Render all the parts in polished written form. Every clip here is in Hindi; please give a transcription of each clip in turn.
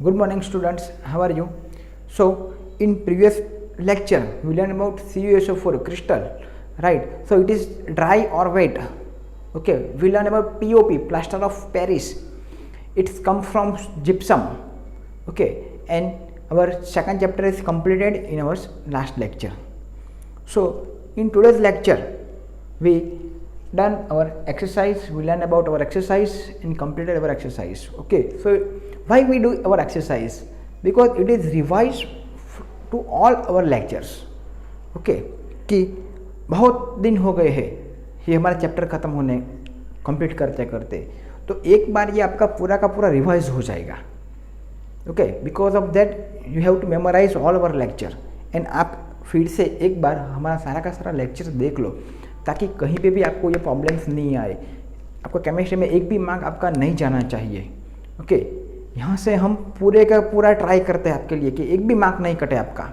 Good morning students, how are you? So in previous lecture we learned about CuSO4 crystal, right? So it is dry or wet. Okay, we learned about POP, plaster of Paris. It's come from gypsum. Okay, and our second chapter is completed in our last lecture. So in today's lecture we done our exercise, we learned about our exercise and completed our exercise. Okay, so why we do our exercise? Because it is revised to all our lectures. Okay, कि बहुत दिन हो गए हैं ये हमारा चैप्टर ख़त्म होने कंप्लीट करते करते, तो एक बार ये आपका पूरा का पूरा रिवाइज हो जाएगा. Okay, because of that you have to memorise all our lecture and आप फिर से एक बार हमारा सारा का सारा लेक्चर देख लो ताकि कहीं पे भी आपको ये प्रॉब्लम्स नहीं आए. आपको केमिस्ट्री में एक भी मार्क आपका नहीं जाना चाहिए. ओके, यहाँ से हम पूरे का पूरा ट्राई करते हैं आपके लिए कि एक भी मार्क नहीं कटे आपका.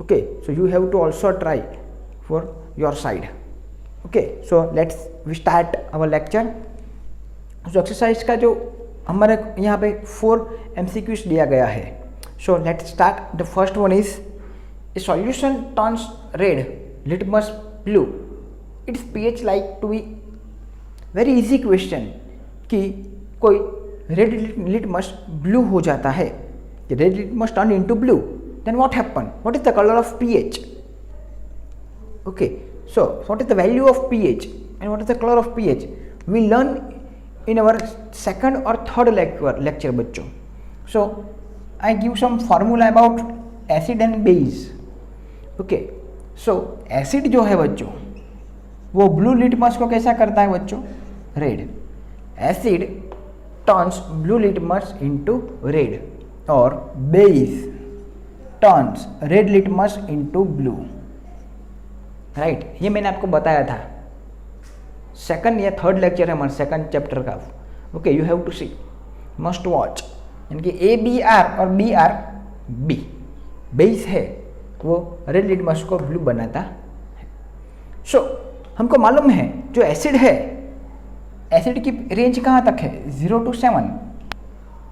Okay, so you have to also try for your side. Okay, so let's we start our lecture. So exercise का जो हमारे यहाँ पे 4 MCQs दिया गया है. So let's start. The first one is a solution turns red litmus blue. It's pH like to be very easy question कि कोई रेड लिटमस ब्लू हो जाता है. Red litmus turn into blue, then what happen? What is the colour of pH? Okay, so what is the value of pH and what is the colour of pH? We learn in our second or third lecture बच्चों. So I give some formula about acid and base. Okay, so acid जो है बच्चों वो ब्लू लिटमस को कैसा करता है बच्चों? Red. Acid turns blue litmus into red और base turns red litmus into blue. Right, ये मैंने आपको बताया था. सेकंड या थर्ड लेक्चर है हमारे सेकंड चैप्टर का. Okay, you have to see, must watch. यानी कि ABr और BrB बेस है वो रेड लिटमस को ब्लू बनाता है. सो हमको मालूम है जो एसिड है, एसिड की रेंज कहाँ तक है? 0 to 7.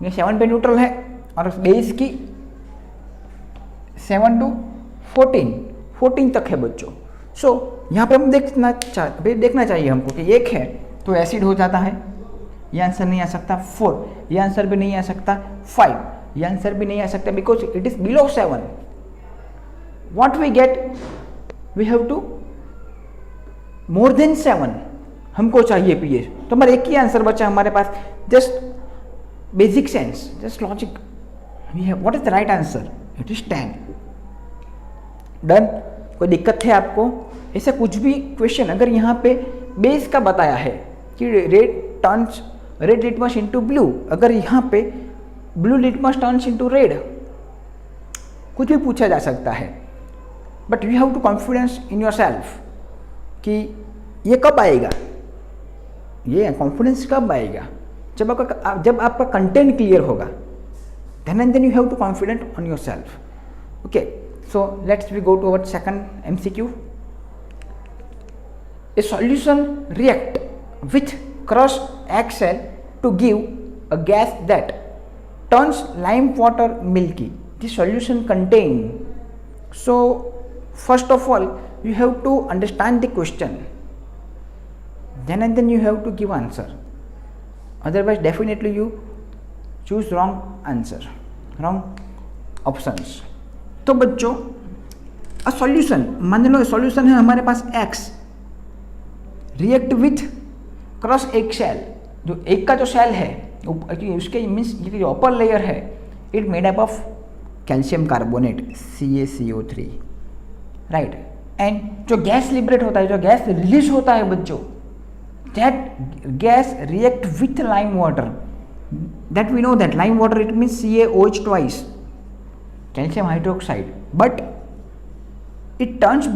ये 7 पे न्यूट्रल है और बेस की 7 to 14 तक है बच्चों. सो यहाँ पे हम देखना चाहिए हमको कि एक है तो एसिड हो जाता है. ये आंसर नहीं आ सकता 4, ये आंसर भी नहीं आ सकता 5, ये आंसर भी नहीं आ सकता because it is below 7. What we get? We have to more than 7 हमको चाहिए pH. तो हमारा एक ही आंसर बचा हमारे पास. Just basic sense, just logic. We have what is the right answer? It is 10. Done. कोई दिक्कत है आपको? ऐसा कुछ भी क्वेश्चन अगर यहाँ पे बेस का बताया है कि रेड लिटमस इनटू ब्लू, अगर यहाँ पे blue litmus turns into red, कुछ भी पूछा जा सकता है. But you have to confidence in yourself कि ये कब आएगा, ये कॉन्फिडेंस कब आएगा? जब आपका कंटेंट क्लियर होगा. Then you have to confident on yourself. Okay, so let's we go to our second MCQ. A solution react with crushed eggshell to give a gas that turns lime water milky. The solution contain. So first of all you have to understand the question, then you have to give answer. Otherwise definitely you choose wrong answer, wrong options. तो बच्चों अ सॉल्यूशन, मान लो सॉल्यूशन है हमारे पास X, react with crush egg shell. जो एग का जो शेल है उसके मीन्स ये जो अपर लेयर है it made up of calcium carbonate CaCO3. Right, and जो गैस लिबरेट होता है, जो गैस रिलीज होता है बच्चों, that gas react with lime water. That we know that lime water it means CaOH twice, calcium hydroxide, but it turns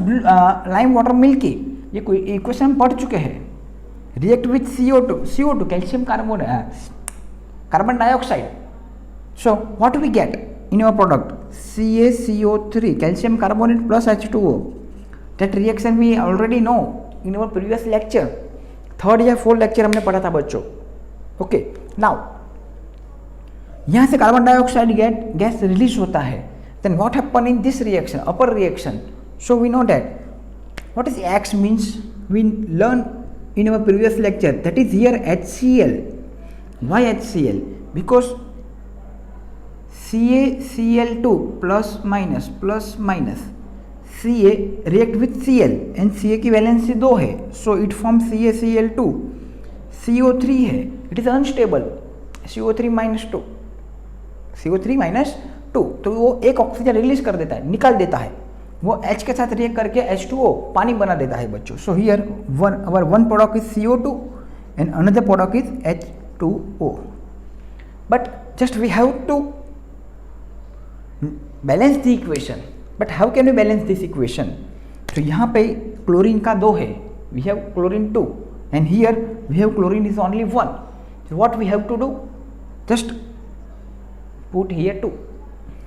lime water milky. ये कोई इक्वेशन हम पढ़ चुके हैं. React with CO2 calcium carbon dioxide. So what we get in your product? CaCO3 calcium carbonate plus H2O. That reaction we already know in our previous lecture. 3rd या 4th लेक्चर हमने पढ़ा था बच्चों. ओके, नाउ यहाँ से कार्बन डाइऑक्साइड गैस रिलीज होता है. Then what happen in this reaction, upper reaction. So we know that what is X means we learn in our previous lecture, that is here HCl. Why HCl? Because CaCl2 plus minus Ca react with Cl and Ca की वैलेंसी 2 है, so it forms CaCl2. CO3 है, it is unstable, CO3 minus 2, तो वो एक ऑक्सीजन रिलीज कर देता है, निकाल देता है, वो H के साथ रिएक्ट करके H2O पानी बना देता है बच्चों. So here our one product is CO2 and another product is H2O. But just we have to balance the equation. But how can we balance this equation? तो यहाँ पे क्लोरीन का 2 है, we have chlorine 2 and here we have chlorine is only 1. So what we have to do? Just put here 2.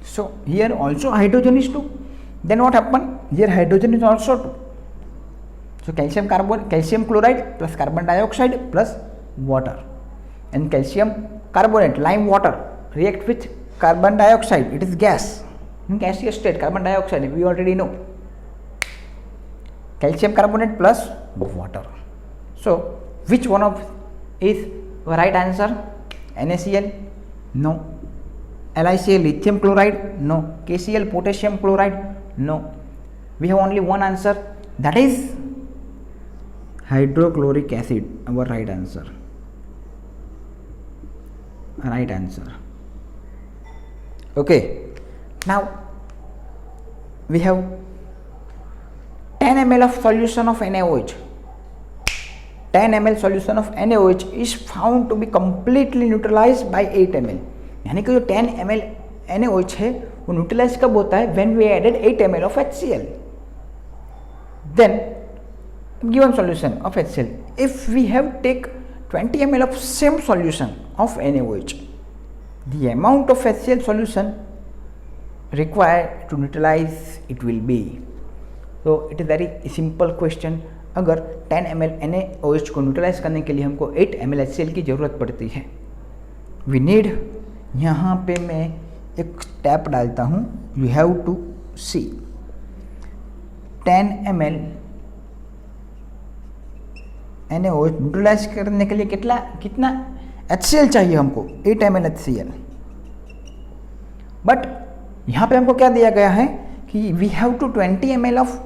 So here also hydrogen is 2. Then what happen? Here hydrogen is also 2. So calcium chloride plus carbon dioxide plus water, and calcium carbonate, lime water, react with carbon dioxide. It is gas, in gaseous state. Carbon dioxide we already know. Calcium carbonate plus water. So which one of is the right answer? NaCl? No. LiCl, lithium chloride? No. KCl, potassium chloride? No. We have only one answer, that is hydrochloric acid, our right answer. Okay, now we have 10 ml of solution of NaOH. 10 ml solution of NaOH is found to be completely neutralized by 8 ml. यानी कि जो 10 ml NaOH है वो न्यूट्रलाइज कब होता है? when we added 8 ml of HCl. Then given solution of HCl, if we have take 20 ml of same solution of NaOH, the amount of HCl solution required to neutralize it will be. So it is very simple question. अगर 10 ml NaOH को न्यूट्रलाइज करने के लिए हमको 8 ml HCl की ज़रूरत पड़ती है. We need, यहाँ पे मैं एक स्टेप डालता हूँ, you have to see. 10 ml NaOH neutralise करने के लिए कितना HCl चाहिए हमको? 8 ml HCl. बट यहाँ पे हमको क्या दिया गया है कि वी हैव टू 20 ml ऑफ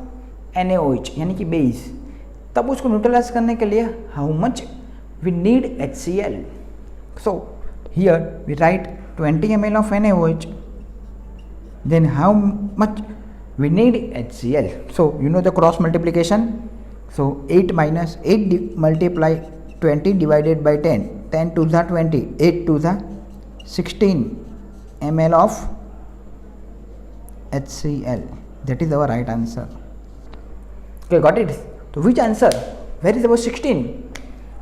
NaOH यानी कि बेस. तब उसको न्यूट्रलाइज करने के लिए how much we need HCl. So here we write 20 ml of NaOH, then how much we need HCl. So you know the cross multiplication. So 8 minus 8 multiply 20 divided by 10, 10 to the 20, 8 to the 16 ml of HCl. That is our right answer. Okay, got it? So which answer? Where is our 16?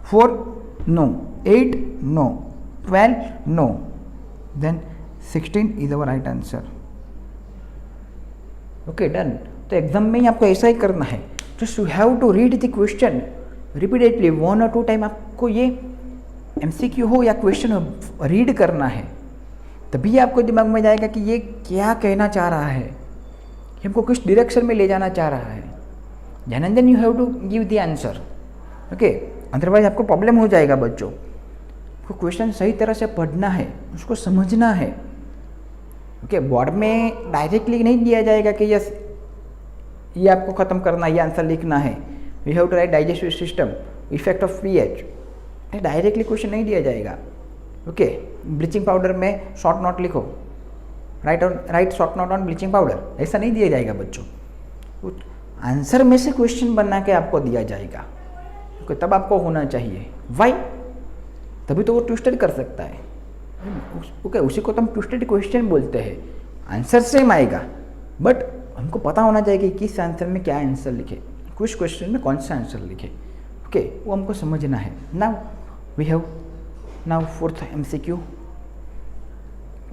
4 no, 8 no, 12 no, then 16 is our right answer. Okay, done. तो एग्जाम में ही आपको ऐसा ही करना है. Just you have to read the question repeatedly, 1 or 2 time आपको ये MCQ हो या क्वेश्चन हो रीड करना है, तभी आपको दिमाग में जाएगा कि ये क्या कहना चाह रहा है, कि हमको किस डायरेक्शन में ले जाना चाह रहा है. And then you have to give the answer. Okay, otherwise आपको प्रॉब्लम हो जाएगा बच्चों. आपको क्वेश्चन सही तरह से पढ़ना है, उसको समझना है. ओके, बोर्ड में डायरेक्टली नहीं दिया जाएगा कि यस ये आपको ख़त्म करना, ये आंसर लिखना है. You have to write digestive system, effect of pH. Directly question नहीं दिया जाएगा. ओके, ब्लीचिंग पाउडर में शॉर्ट नोट लिखो, write short note on bleaching powder, ऐसा नहीं दिया जाएगा बच्चों. आंसर में से क्वेश्चन बना के आपको दिया जाएगा. ओके, तब आपको होना चाहिए. वाई? तभी तो वो ट्विस्टेड कर सकता है. ओके, उसी को तो हम ट्विस्टेड क्वेश्चन बोलते हैं. आंसर सेम आएगा बट हमको पता होना चाहिए कि किस आंसर में क्या आंसर लिखे, कुछ क्वेश्चन में कौन सा आंसर लिखे. ओके, वो हमको समझना है. Now we have now fourth MCQ.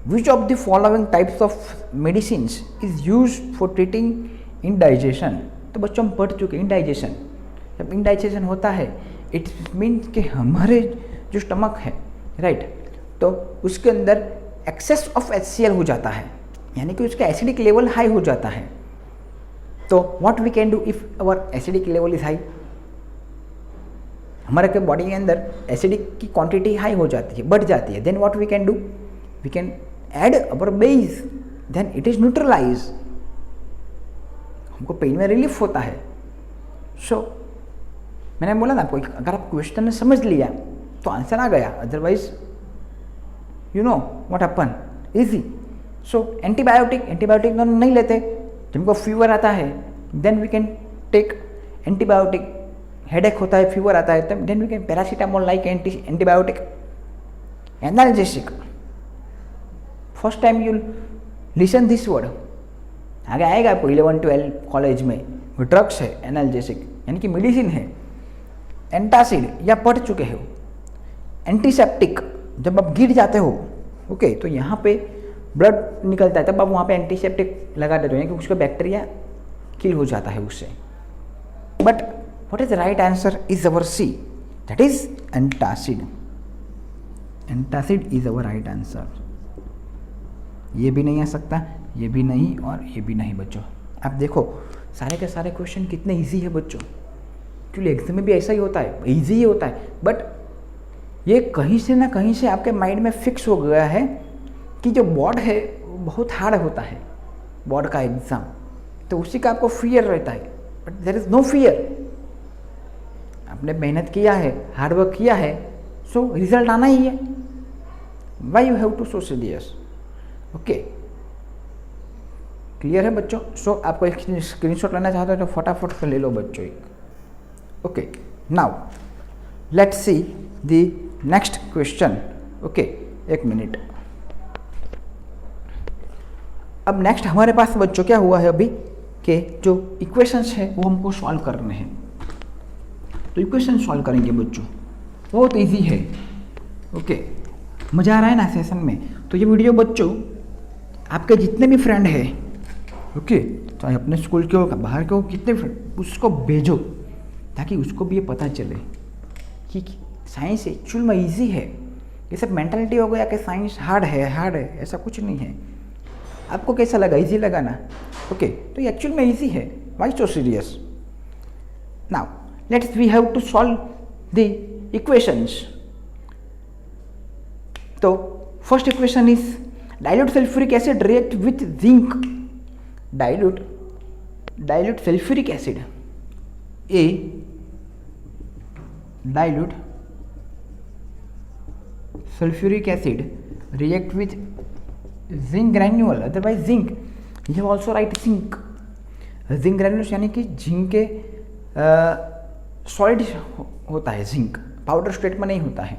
Which of the following types of medicines is used for treating indigestion. तो बच्चों हम पढ़ चुके इंडाइजेशन. जब इंडाइजेशन होता है इट मीन्स कि हमारे जो स्टमक है, राइट, तो उसके अंदर एक्सेस ऑफ HCl हो जाता है, यानी कि उसका एसिडिक लेवल हाई हो जाता है। तो what we can do if our acidic level is high, हमारे के बॉडी के अंदर एसिडिक की क्वांटिटी हाई हो जाती है, बढ़ जाती है। Then what we can do, we can add our base, then it is neutralise, हमको पेन में रिलीफ होता है। सो मैंने बोला ना आपको, अगर आप क्वेश्चन ने समझ लिया तो आंसर आ गया, otherwise you know what happen, easy. So antibiotic तो नहीं लेते, जब हमको फीवर आता है then we can take antibiotic, headache होता है, फीवर आता है, तब then we can paracetamol like antibiotic. Analgesic, first time you listen this word, आगे आएगा आपको 11-12 कॉलेज में, वो ड्रग्स है एनाल्जेसिक, यानी कि मेडिसिन है। एंटासिड या पढ़ चुके हो। एंटीसेप्टिक, जब आप गिर जाते हो ओके तो यहाँ पे ब्लड निकलता है, तब आप वहाँ पे एंटीसेप्टिक लगा देते हो, क्योंकि उसका बैक्टीरिया किल हो जाता है उससे। But what is right answer is our C, that is antacid. Antacid is our right answer. ये भी नहीं आ सकता, ये भी नहीं और ये भी नहीं बच्चों। आप देखो सारे के सारे क्वेश्चन कितने इजी है बच्चों, एक्चुअली एग्जाम में भी ऐसा ही होता है, इजी ही होता है, बट ये कहीं से ना कहीं से आपके माइंड में फिक्स हो गया है कि जो बोर्ड है वो बहुत हार्ड होता है, बोर्ड का एग्ज़ाम, तो उसी का आपको फियर रहता है। But there is no fear, आपने मेहनत किया है, हार्ड वर्क किया है, सो रिजल्ट आना ही है। Why you have to so serious, okay clear है बच्चों। सो आपको एक स्क्रीनशॉट लेना चाहते हो तो फटाफट से ले लो बच्चों एक। Okay now let's see the next question. Okay एक मिनट, अब नेक्स्ट हमारे पास बच्चों क्या हुआ है अभी कि जो इक्वेशंस है वो हमको सॉल्व करने हैं, तो इक्वेशन सॉल्व करेंगे बच्चों, बहुत इजी है। ओके मज़ा आ रहा है ना सेशन में। तो ये वीडियो बच्चों आपके जितने भी फ्रेंड हैं ओके, चाहे अपने स्कूल के हो बाहर के हो, कितने फ्रेंड उसको भेजो ताकि उसको भी ये पता चले कि साइंस एक्चुअल में ईजी है। ये सब मेंटालिटी हो गया कि साइंस हार्ड है, ऐसा कुछ नहीं है। आपको कैसा लगा, इजी लगा ना? ओके तो ये एक्चुअल में ईजी है, why so serious. Now let's we have to solve the equations. तो first equation is dilute sulphuric acid react with zinc, dilute sulphuric acid, a dilute sulphuric acid react with zinc granule, otherwise zinc, you have also write zinc, zinc granules यानी कि जिंक के सॉलिड होता है, जिंक पाउडर स्टेट में नहीं होता है।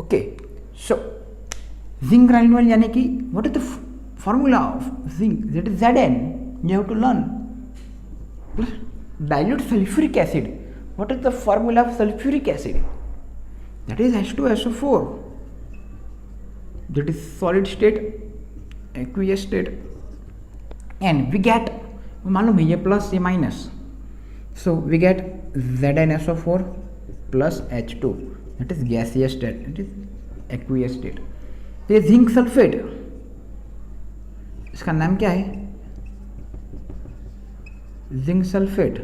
ओके सो जिंक ग्रैन्यूल यानी कि what is the formula of zinc, that is Zn, you have to learn. Dilute sulfuric acid, what is the formula of sulfuric acid? That is H2SO4, that is solid state, aqueous state, and we get, मालूम है ये प्लस ये minus, so we get ZnSO4 plus H2, that is gaseous state, that is aqueous state. तो ये जिंक सल्फेट, इसका नाम क्या है? Zinc sulphate,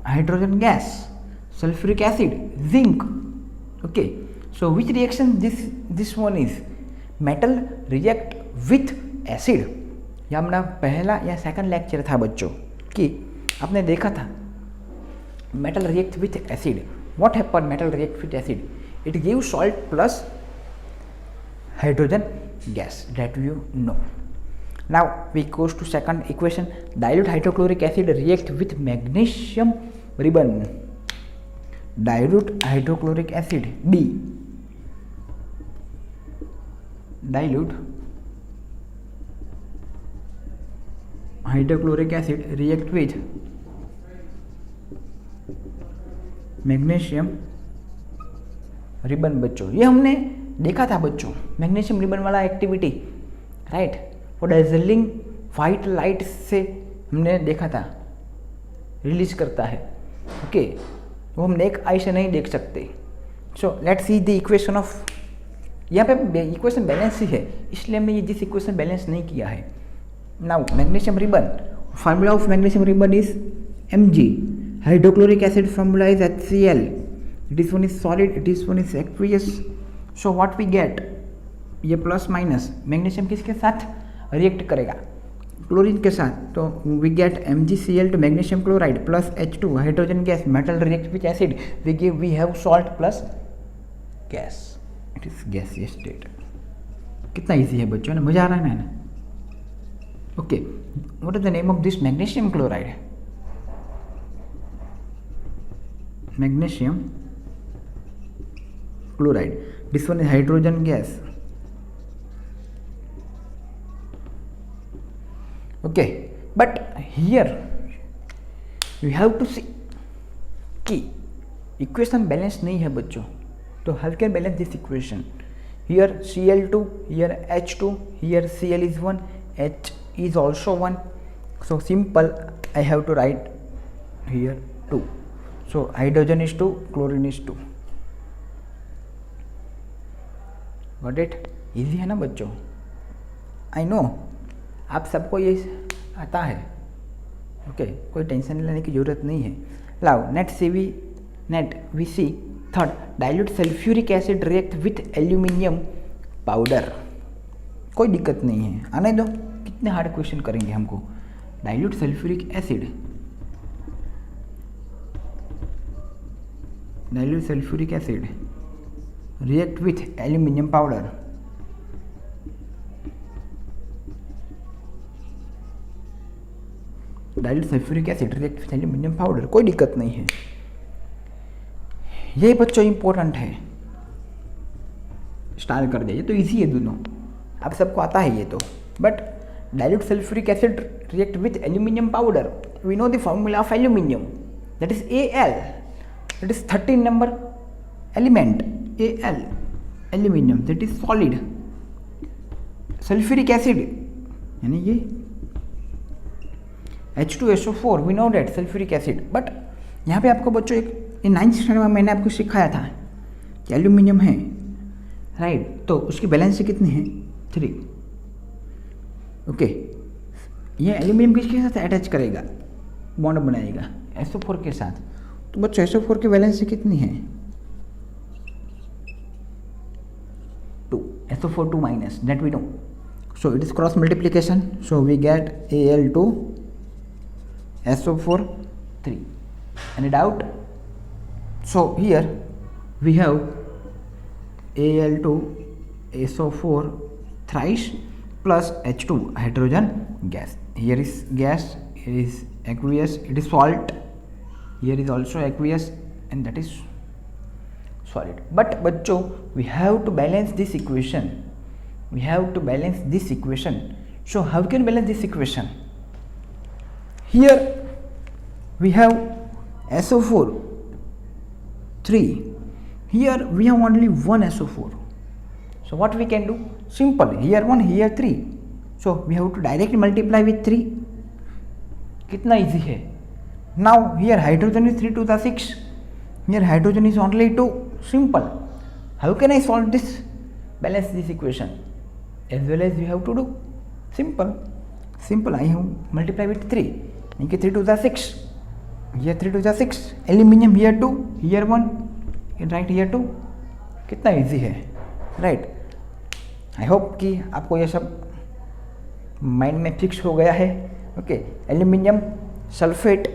hydrogen gas, sulphuric acid, zinc. Okay so which reaction this one is? Metal react with acid. यह हमारा पहला या सेकंड लेक्चर था बच्चों कि आपने देखा था metal react with acid. What happen metal react with acid? It give salt plus hydrogen gas, that you know. Now we goes to second equation. Dilute hydrochloric acid react with magnesium ribbon. Dilute hydrochloric acid, D. Dilute hydrochloric acid react with magnesium ribbon। बच्चों ये हमने देखा था बच्चों, मैग्नीशियम रिबन वाला एक्टिविटी, राइट? वो डाइजलिंग वाइट लाइट से हमने देखा था, रिलीज करता है। ओके वो हम एक आई से नहीं देख सकते। So let's see the equation of यहाँ पे इक्वेशन बैलेंस ही है, इसलिए मैं ये जिस इक्वेशन बैलेंस नहीं किया है. Now magnesium ribbon, formula of magnesium ribbon is Mg. Hydrochloric acid formula is HCl. This one is solid, this one is aqueous. So what we get, ये प्लस माइनस मैग्नीशियम किसके साथ रिएक्ट करेगा, क्लोरीन के साथ, तो we get MgCl two magnesium chloride plus H2 hydrogen gas, metal react with acid, we have salt plus gas, it is gaseous state. कितना इजी है बच्चों ने, मजा आ रहा है ना. Okay, what is the name of this magnesium chloride, magnesium chloride. This one is hydrogen gas. Okay, but here you have to see कि इक्वेशन बैलेंस नहीं है बच्चों, तो how can balance this equation. Here Cl2, here H2, here Cl is 1, H is also 1. So simple, I have to write here 2. So hydrogen is 2, chlorine is 2. Got it? Easy है ना बच्चों. आई नो आप सबको ये आता है. ओके, कोई टेंशन लेने की ज़रूरत नहीं है. लाओ नेट we see third, dilute sulphuric acid react with aluminium powder. कोई दिक्कत नहीं है, आने दो. कितने हार्ड क्वेश्चन करेंगे हमको. Dilute sulphuric acid, dilute sulfuric acid react with aluminium powder. dilute sulfuric acid react with aluminium powder, कोई दिक्कत नहीं है. ये बच्चों इंपॉर्टेंट है, स्टार्ट कर दिया. ये तो इजी है दोनों, आप सबको आता है ये तो. But dilute sulfuric acid react with aluminium powder, we know the formula of aluminium, that is Al. That is 13 number element, Al, aluminium, that is solid. Sulfuric acid यानी ये H2SO4, we know that sulfuric acid. But यहाँ पे आपको बच्चों एक 9th स्टैंडर्ड में मैंने आपको सिखाया था कि एल्यूमिनियम है, राइट. तो उसकी बैलेंस कितनी है, 3. ओके, ये एल्यूमिनियम किसके साथ अटैच करेगा, बॉन्ड बनाएगा SO4 के साथ. तो बच्चों SO4 की वैलेंसी कितनी है, 2. SO4 2 minus, that we know. So it is cross multiplication, so we get Al2 SO4 3. Any doubt. So here we have Al2 SO4 thrice plus H2 hydrogen gas. Here is gas, here is aqueous, it is salt. Here is also aqueous and that is solid. But बच्चों we have to balance this equation. We have to balance this equation. So how can we balance this equation? Here we have SO4 3. Here we have only one SO4. So what we can do? Simple. Here 1, here 3. So we have to directly multiply with 3. कितना easy है. Now here hydrogen is 3 to the 6. Here hydrogen is only 2. Simple. How can I solve this? Balance this equation. As well as we have to do. Simple. I have multiply with 3. Make it 3 to the 6. Here 3 to the 6. Aluminium here 2. Here 1. You write here 2. कितना easy है, right? I hope कि आपको ये सब माइंड में फिक्स हो गया है. ओके, एल्यूमिनियम सल्फेट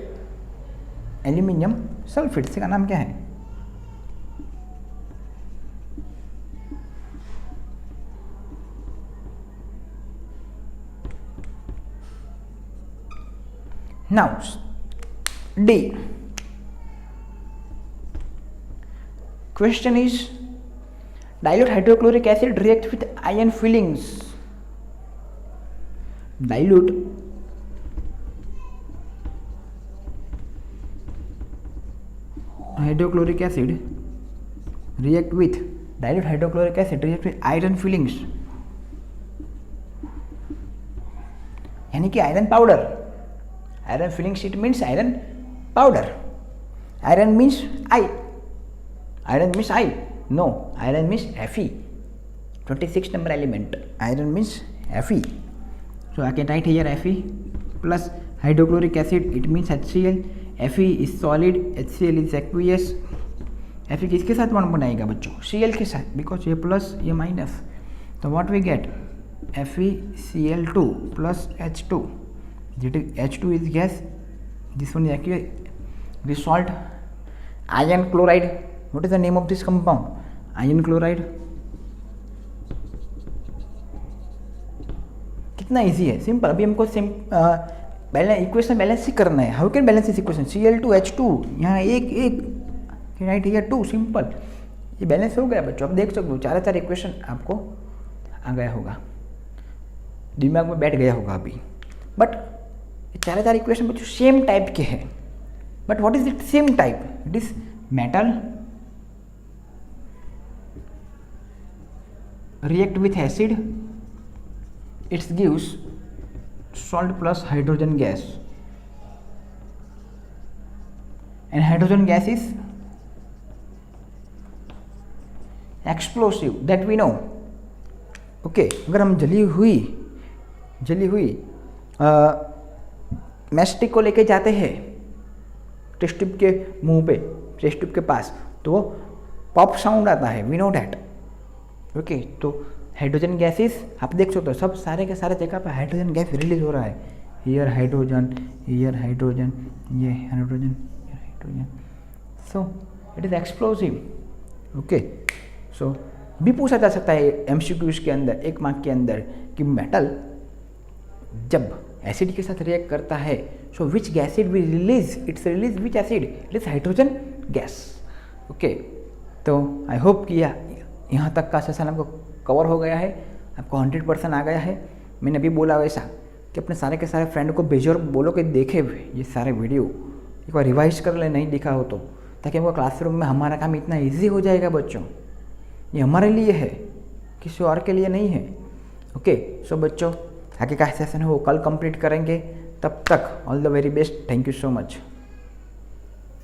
इसका नाम क्या है, now D. Question is dilute hydrochloric acid react with iron fillings. Dilute hydrochloric acid react with iron fillings, यानी कि iron powder. Iron fillings it means iron powder. Iron means I. No, iron means Fe. 26 number element. Iron means Fe. So I can write here Fe plus hydrochloric acid, it means HCl. Fe is solid, HCl is aqueous. Fe किसके साथ बॉन्ड बनाएगा बच्चों? Cl के साथ, because ये प्लस ये माइनस. तो what we get? FeCl2 plus H2. H2 is gas. This one is aqueous. This salt. Iron chloride. What is the name of this compound? Iron chloride. कितना इजी है, सिंपल. अभी हमको इक्वेशन बैलेंस ही करना है. How can balance this equation? Cl2H2, यहाँ एक राइट हियर 2, सिंपल. ये बैलेंस हो गया बच्चों. अब देख सकते हो 4 इक्वेशन आपको आ गया होगा, दिमाग में बैठ गया होगा अभी. बट 4 इक्वेशन बच्चों सेम टाइप के हैं. But what is it same type? It is metal react with acid, it gives salt plus hydrogen gas, and hydrogen gas is explosive, that we know. Okay, अगर हम जली हुई मैस्टिक को लेके जाते हैं टेस्ट ट्यूब के मुंह पे, टेस्ट ट्यूब के पास, तो पॉप साउंड आता है, वी नो डैट. ओके, तो हाइड्रोजन गैसेस आप देख सकते हो, सब सारे के सारे जगह पर हाइड्रोजन गैस रिलीज हो रहा है. हियर हाइड्रोजन, हियर हाइड्रोजन, ये hydrogen, here hydrogen. So it is explosive. Okay, so भी पूछा जा सकता है एमसीक्यूज के अंदर, 1 मार्क के अंदर, कि मेटल जब एसिड के साथ रिएक्ट करता है, so which gas it will release, it's release which acid? It is hydrogen gas. Okay, तो आई होप कि यहाँ तक का सेशन आपको कवर हो गया है, आपको 100% आ गया है. मैंने अभी बोला वैसा कि अपने सारे के सारे फ्रेंड को भेजो और बोलो कि देखे ये सारे वीडियो, एक बार रिवाइज कर ले नहीं दिखा हो तो, ताकि हमको क्लासरूम में हमारा काम इतना इजी हो जाएगा बच्चों. ये हमारे लिए है, किसी और के लिए नहीं है. ओके, सो बच्चों आगे का सेशन है वो कल कंप्लीट करेंगे. तब तक all the very best. Thank you so much.